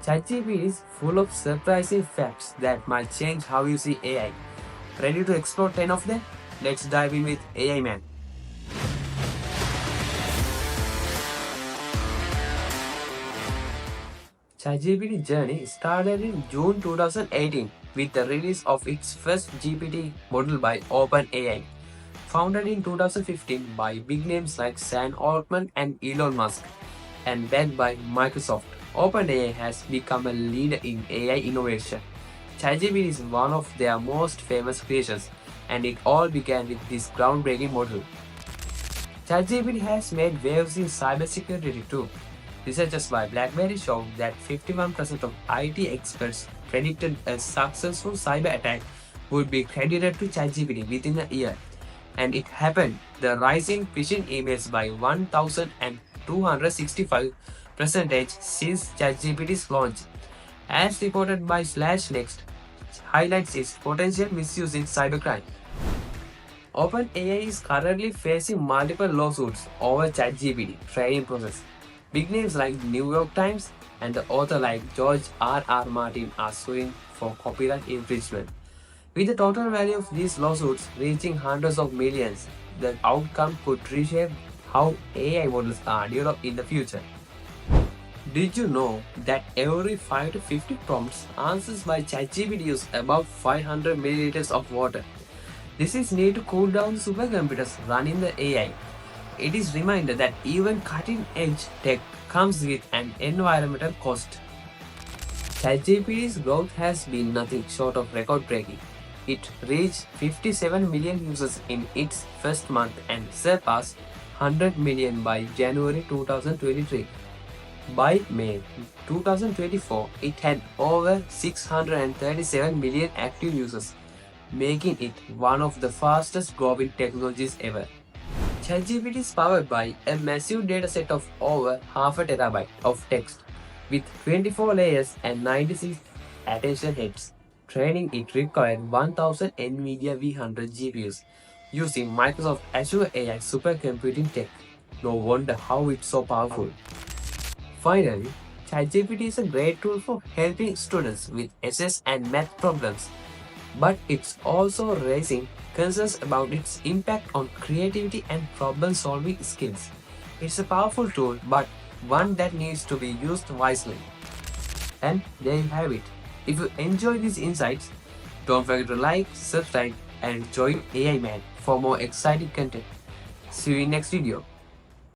ChatGPT is full of surprising facts that might change how you see AI. Ready to explore 10 of them? Let's dive in with AI Man. ChatGPT journey started in June 2018 with the release of its first GPT model by OpenAI. Founded in 2015 by big names like Sam Altman and Elon Musk, and backed by Microsoft, OpenAI has become a leader in AI innovation. ChatGPT is one of their most famous creations, and it all began with this groundbreaking model. ChatGPT has made waves in cybersecurity too. Researchers by BlackBerry showed that 51% of IT experts predicted a successful cyber attack would be credited to ChatGPT within a year. And it happened. The rise in phishing emails by 1,265% since ChatGPT's launch, as reported by Next, highlights its potential misuse in cybercrime. OpenAI is currently facing multiple lawsuits over ChatGPT training process. Big names like New York Times and the author like George R. Martin are suing for copyright infringement. With the total value of these lawsuits reaching hundreds of millions, the outcome could reshape how AI models are developed in the future. Did you know that every 5 to 50 prompts answers by ChatGPT use about 500 milliliters of water? This is needed to cool down the supercomputers running the AI. It is a reminder that even cutting-edge tech comes with an environmental cost. ChatGPT's growth has been nothing short of record-breaking. It reached 57 million users in its first month and surpassed 100 million by January 2023. By May 2024, it had over 637 million active users, making it one of the fastest growing technologies ever. ChatGPT is powered by a massive dataset of over half a terabyte of text with 24 layers and 96 attention heads. Training it required 1000 NVIDIA V100 GPUs using Microsoft Azure AI supercomputing tech. No wonder how it's so powerful. Finally, ChatGPT is a great tool for helping students with SS and math problems, but it's also raising concerns about its impact on creativity and problem-solving skills. It's a powerful tool, but one that needs to be used wisely. And there you have it. If you enjoy these insights, don't forget to like, subscribe, and join AI Man for more exciting content. See you in next video.